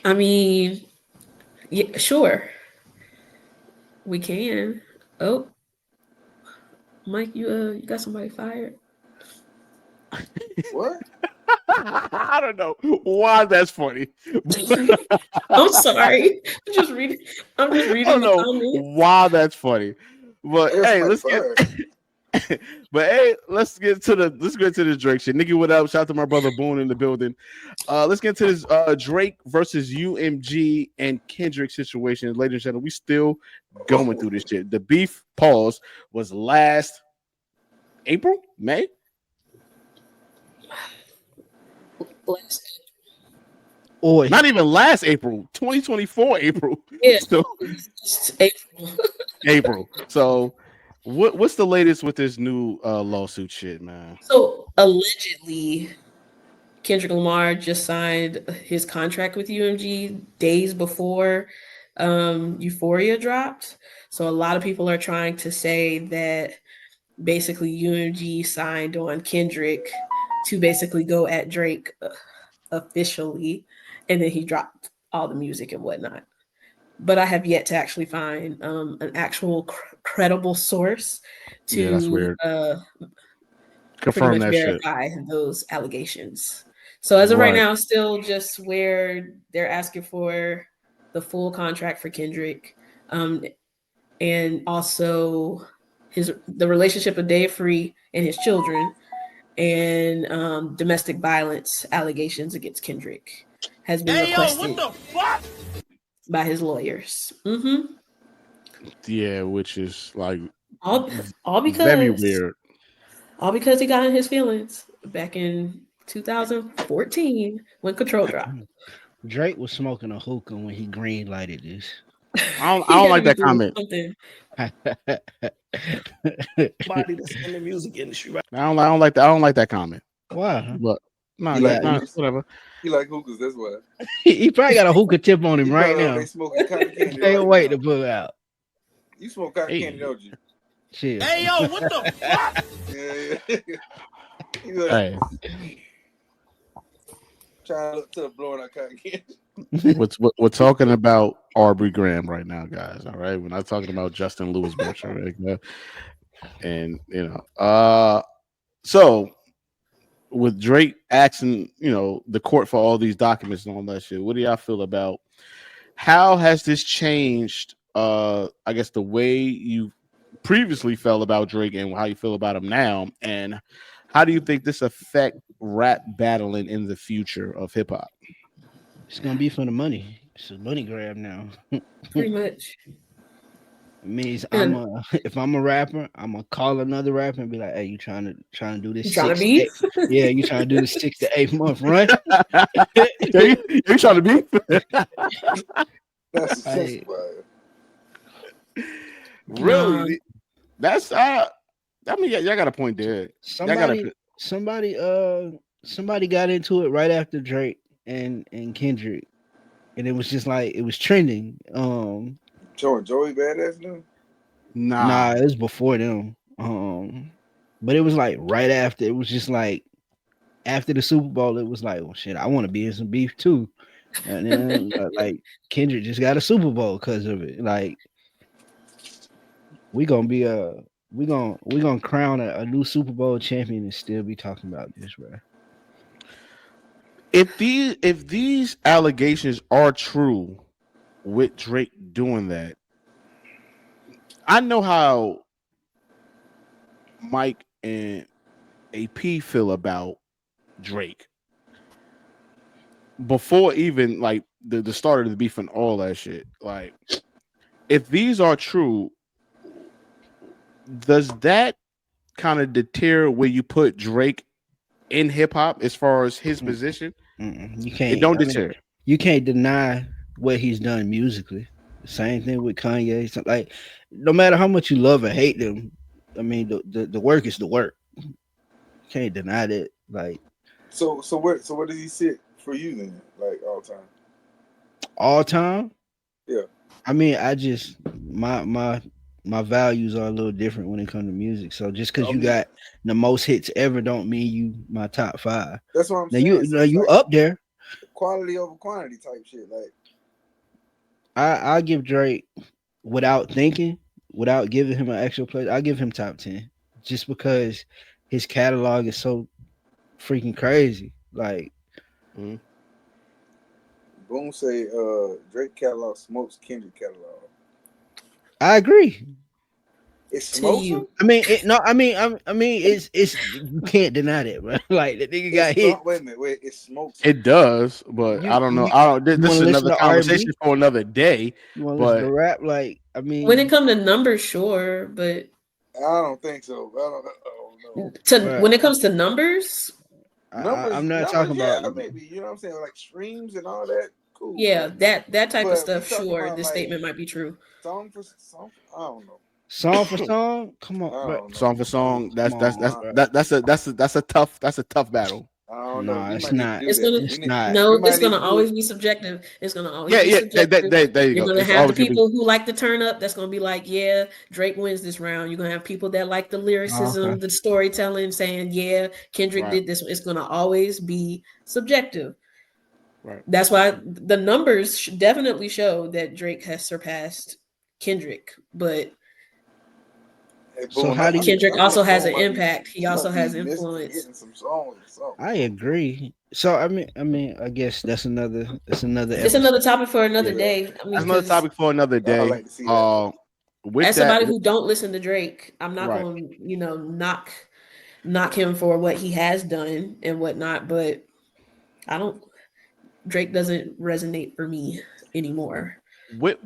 I mean, yeah, sure, we can. Oh, Mike, you got somebody fired? What? I don't know why that's funny. I'm sorry. I'm just reading. I'm just I reading don't the know comments. why that's funny. But There's hey, somebody let's get fired. but hey, let's get to this Drake shit. Nikki, what up? Shout out to my brother Boone in the building. Let's get to this Drake versus UMG and Kendrick situation. Ladies and gentlemen, we still going through this shit. The beef pause was last April, May. Bless. Or Not even last April, 2024 April. Yeah, So it's April. April. So what's the latest with this new lawsuit shit, man? So allegedly, Kendrick Lamar just signed his contract with UMG days before Euphoria dropped. So a lot of people are trying to say that basically UMG signed on Kendrick to basically go at Drake officially, and then he dropped all the music and whatnot. But I have yet to actually find an actual credible source Yeah, that's to weird. pretty Confirm much that shit. verify those allegations. So as of right Right. now, still just where they're asking for the full contract for Kendrick, um, and also the relationship of Dave Free and his children, and domestic violence allegations against Kendrick has been requested by his lawyers. Yeah, which is like All all very because weird. all because he got in his feelings back in 2014 when Control dropped. Drake was smoking a hookah when he green lighted this. I He don't had to like be that doing comment. something. Body that's in the music industry right I don't like that. I don't like that comment. Why? But no, He He like that got no, hookahs. whatever. He like hookahs. That's why. he probably got a hookah tip on him He right probably over there now. smoking cotton candy Can't right wait to now. pull out. You smoke cotton candy, Hey, don't you? Chill. Yeah, yeah. You like hey, trying to look to blowing out cotton candy. we're talking about Aubrey Graham right now, guys. All right, we're not talking about Justin Lewis Butcher, right? And so with Drake asking, the court for all these documents and all that shit, what do y'all feel about how has this changed? I guess the way you previously felt about Drake and how you feel about him now, and how do you think this affect rap battling in the future of hip hop? It's gonna be for the money. It's a money grab now. Pretty much. It means I'm And a if I'm a rapper, I'm gonna call another rapper and be like, "Hey, you trying to do you this trying to six? be? Eight, yeah, you trying to do this 6 to 8 month run?" You trying to be That's Like, why. Nah, really? That's I mean, y'all got a point there. Y'all got somebody, to. somebody, somebody got into it right after Drake and Kendrick, and it was just like it was trending. Joey Badass now. Nah. Nah, it was before them. But it was like right after. It was just like after the Super Bowl. It was like, well, shit, I want to be in some beef too. And then like Kendrick just got a Super Bowl because of it. Like we gonna be we gonna crown a new Super Bowl champion and still be talking about this, bro. If these allegations are true with Drake doing that, I know how Mike and AP feel about Drake before even like the start of the beef and all that shit. Like, if these are true, does that kind of deter where you put Drake in hip hop as far as his Mm, position? You It can't. don't I mean, deter. you can't deny what he's done musically. Same thing with Kanye. So, like, no matter how much you love or hate them, I mean, the work is the work. Can't deny that. Like So where does he sit for you then? Like all time? all time. Yeah. I mean, I just my values are a little different when it comes to music. So just because I you mean, got the most hits ever, don't mean you my top five. that's what I'm Now you saying. So now it's you like up there. quality over quantity type shit. Like I give Drake without thinking, without giving him an extra place. I give him top 10 just because his catalog is so freaking crazy. Like Boom say, Drake catalog smokes Kendrick catalog. I agree. It To smokes him. you. I mean, it's you can't deny that, bro. Like the nigga got hit. Wait a minute. Wait, it smokes him. It does, but I don't know. I don't. This You want is to listen another to conversation R&B? for another day. You want to listen to But rap? Like, I When it mean, comes to numbers, sure, but I don't think so. I don't know. bruh, when it comes to numbers, I'm not Numbers, talking yeah, about. maybe. You know what I'm saying? Like streams and all that. Cool. yeah, that type of But we stuff, talking sure, about this like statement might be true. song for song. I don't know. Song for song, come I on, bro. don't know. song for song, Come on, bro. that's a tough battle. I don't know. No, We it's might need to not. do It's that. gonna It's not. We no, might it's need gonna to do always it. be subjective. It's gonna always Yeah, be yeah. subjective. There you You're go. gonna It's have the always gonna be people who like to turn up. That's gonna be like, yeah, Drake wins this round. You're gonna have people that like the Oh, lyricism, okay. the storytelling, saying, yeah, Kendrick right, did this. It's gonna always be subjective. right. That's why the numbers definitely show that Drake has surpassed Kendrick, but Hey, So Boone, how do you? Kendrick I also think has Boone an impact. He he also might be has influence. forgetting some songs or something. I agree. So I guess that's another It's another episode. topic for another Yeah, day. I mean, That's another because topic for another I would day. like to see that. With as that, somebody who don't listen to Drake, I'm not right. going to, knock him for what he has done and whatnot. But I don't. Drake doesn't resonate for me anymore. So With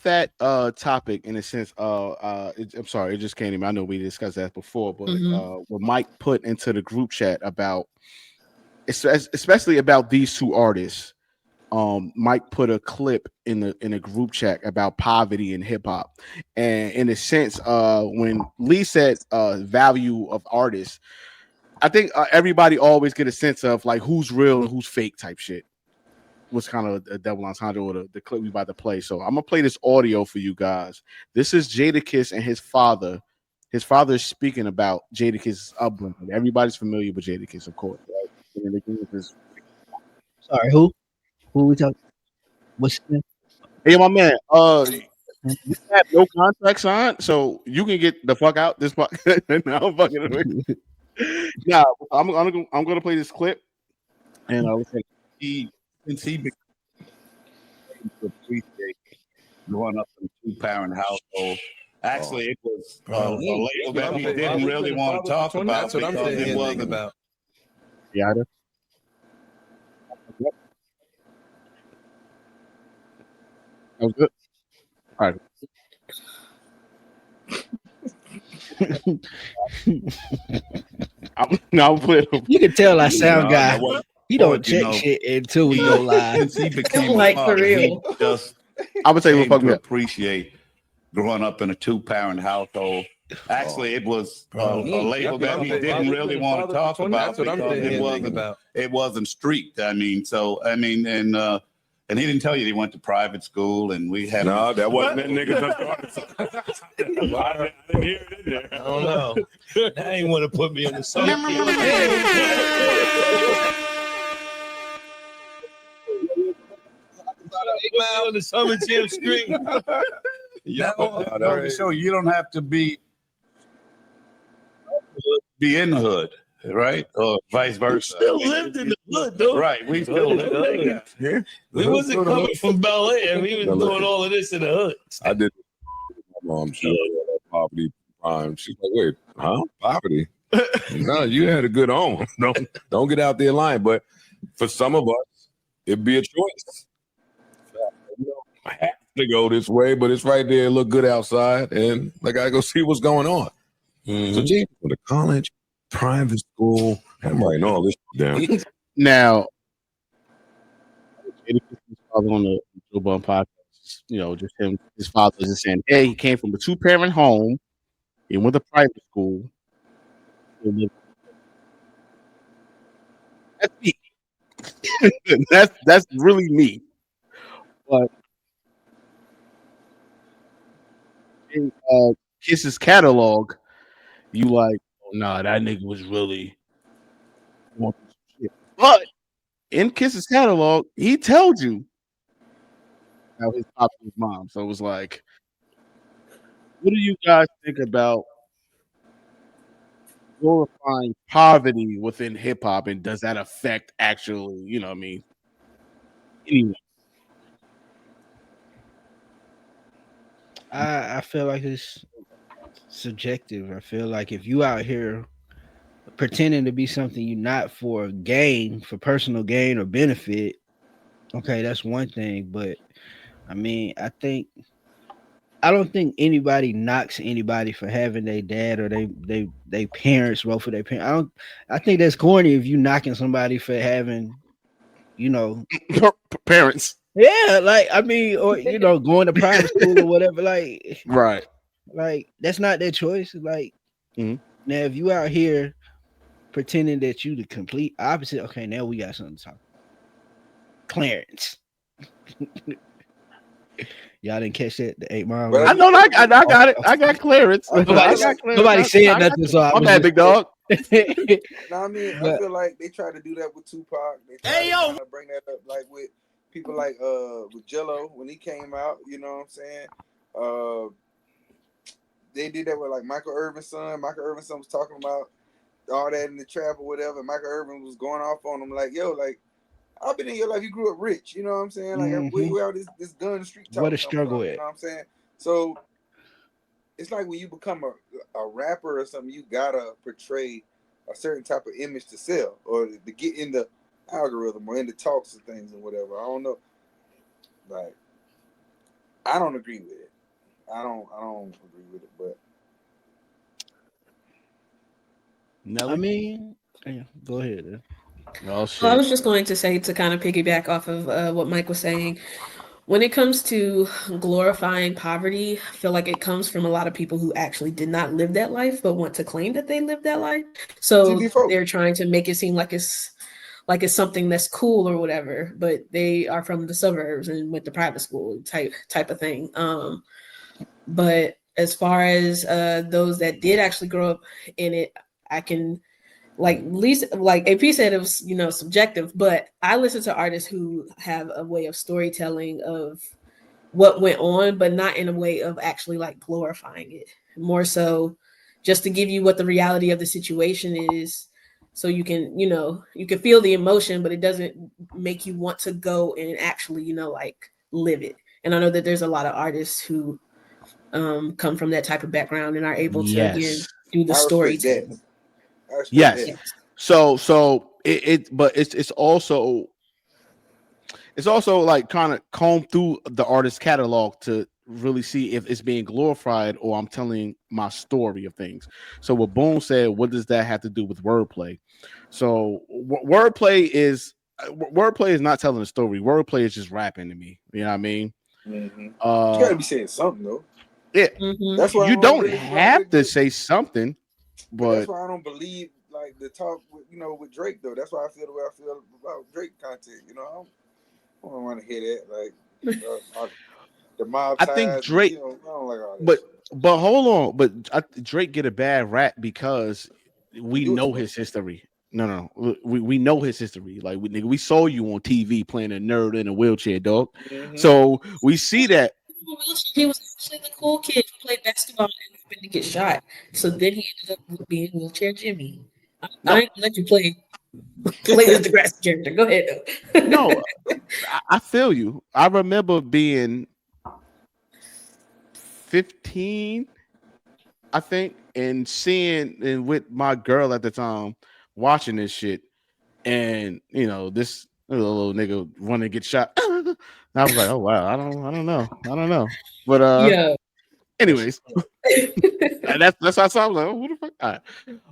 that topic in a sense, I'm sorry, it just came to me. I know we discussed that before, but mhm. what Mike put into the group chat about, especially about these two artists. Mike put a clip in the group chat about poverty in hip hop, and in a sense, when Lee said value of artists, I think everybody always get a sense of like who's real and who's fake type shit. Was kind of a double entendre or the clip we about to play. So I'm gonna play this audio for you guys. This is Jadakiss and his father. His father is speaking about Jadakiss's upbringing. Everybody's familiar with Jadakiss, of course, right? And the group is, Sorry, who? Who we talking? What's his name? hey, my man, you have no contract signed, so you can get the fuck out this fuck. No, I'm fucking. Now, I'm gonna play this clip, and listen, since he became to appreciate growing up in a two-parent household. Actually, it was a label that he didn't really want to talk about That's what I'm because saying. it wasn't About. Yeah, that was good. All right. I'm playing. You can tell our sound no, guy. that wasn't He for don't it, you check know. shit until we go live. Since he became a Like, for father, he real. just I'm gonna tell you what came fuck to me up. appreciate growing up in a two-parent household. Actually, it was a label that he didn't really want to talk about because it wasn't street. I mean, and he didn't tell you he went to private school, and we had No, that wasn't that nigga that started. I didn't hear it in there. I don't know. I ain't want to put me on the song. On the Summer Jam screen. Yeah, to show you don't have to be in the hood, right? Or vice versa. Still lived in the hood, though. Right, we still lived in the hood. Yeah. We wasn't coming from Bel Air. We was doing all of this in the hood. I did. My mom, she had that poverty prime. She's like, wait, huh? Poverty? No, you had a good home. Don't get out there lying. But for some of us, it'd be a choice. I have to go this way, but it's right there. Look good outside, and I gotta go see what's going on. So, gee, go to college, private school. I'm writing all this down. Now, Jadakiss father on the Joe Budden podcast, just him, his father is just saying, hey, he came from a two-parent home. He went to private school. That's me. that's really me. But in Kiss's catalog, you like, oh, nah, that nigga was really going through some shit. But in Kiss's catalog, he told you how his pop and his mom. So it was like, what do you guys think about glorifying poverty within hip hop, and does that affect actually, you know what I mean? Anyone. I feel like it's subjective. I feel like if you out here pretending to be something you're not for gain, for personal gain or benefit, okay, that's one thing. But I mean, I don't think anybody knocks anybody for having their dad or they parents vote for their parents. I think that's corny if you knocking somebody for having, you know, Parents. yeah, like I mean, or going to private school or whatever. Right. Like that's not their choice. Like Mhm. now, if you out here pretending that you the complete opposite, okay, now we got something to talk. Clarence. Y'all didn't catch that? The 8 Mile. But I know I got it. I got clearance. I feel I like- got clearance. Nobody said nothing, so I I'm was mad, big dog. No, I mean, I But- feel like they tried to do that with Tupac. They tried to bring that up, like with people like with Jello when he came out. You know what I'm saying? They did that with like Michael Irvin's son. Michael Irvin's son was talking about all that in the trap or whatever. Michael Irvin was going off on him like, "Yo, like I've been in your life. You grew up rich. You know what I'm saying? Like where all this gun street talk. What a struggle from, is. You know what I'm saying? So it's like when you become a rapper or something, you gotta portray a certain type of image to sell or to get in the algorithm or in the talks and things and whatever. I don't know. Like, I don't agree with it. I don't agree with it, but Nelly? I mean, yeah, go ahead. Oh I shit. was just going to say, to kind of piggyback off of what Mike was saying, when it comes to glorifying poverty, I feel like it comes from a lot of people who actually did not live that life but want to claim that they lived that life. So TV4. they're trying to make it seem like it's something that's cool or whatever, but they are from the suburbs and went to private school type of thing. But as far as those that did actually grow up in it, I can like least like AP said, it was subjective, but I listen to artists who have a way of storytelling of what went on, but not in a way of actually like glorifying it. More so just to give you what the reality of the situation is, so you can you can feel the emotion, but it doesn't make you want to go and actually like live it. And I know that there's a lot of artists who come from that type of background and are able to again do the I respect that. storytelling. I respect Yes. that. So but it's also like kind of comb through the artist's catalog to really see if it's being glorified or I'm telling my story of things. So what Boone said, what does that have to do with wordplay? So wordplay is not telling a story. Wordplay is just rapping to me. You know what I mean? Mm-hmm. You gotta be saying something though. Yeah. Mhm. That's why You I don't really have like to say something, but that's but why I don't believe like the talk with, with Drake though. That's why I feel the way I feel about Drake content. I don't want to hear that. Like the mob I ties. think Drake. I don't like all that. But shit. but hold on, but Drake get a bad rap because we do it know too his much. history. No, we know his history. Like we saw you on TV playing a nerd in a wheelchair, dog. Mm-hmm. So we see that. He was actually the cool kid who played basketball and happened to get shot. So then he ended up being wheelchair Jimmy. No. I ain't gonna let you play as the grassy character. Go ahead though. No, I feel you. I remember being 15, I think, and seeing and with my girl at the time watching this shit, and this little nigga want to get shot. And I was like, oh wow, I don't know. But Yeah. anyways, that's how I was like, oh, who the fuck? All right.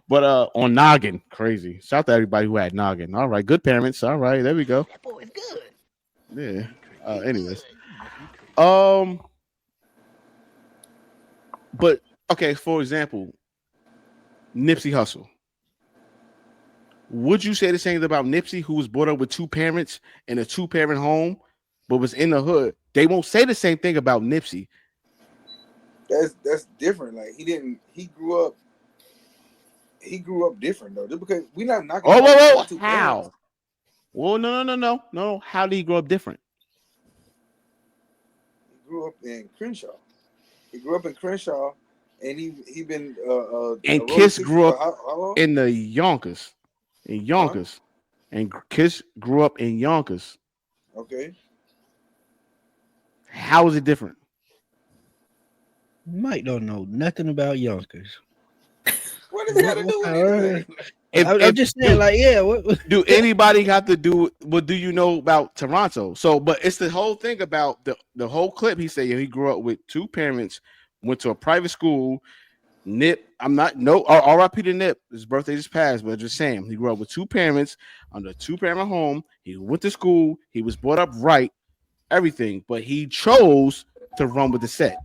But on Noggin, crazy. Shout out to everybody who had Noggin. All right, good parents. All right, there we go. That boy is good. Yeah. Anyways. But okay, for example, Nipsey Hussle. Would you say the same about Nipsey, who was brought up with two parents in a two-parent home, but was in the hood? They won't say the same thing about Nipsey. That's different. Like he grew up different though. Just because we not knocking. Oh, nobody whoa, with two how? parents. Well, no. How did he grow up different? He grew up in Crenshaw. He grew up in Crenshaw, and he been And a roller Kiss fixture grew for up how long? in the Yonkers. And Kiss grew up in Yonkers. Okay. How is it different? Mike don't know nothing about Yonkers. What does it got to do with anything? I'm just saying, like, yeah. What do anybody have to do? What do you know about Toronto? So, but it's the whole thing about the whole clip. He said he grew up with two parents, went to a private school. Nip, I'm not no R.I.P. to Nip. His birthday just passed, but just saying he grew up with two parents under a two-parent home. He went to school. He was brought up right, everything, but he chose to run with the set.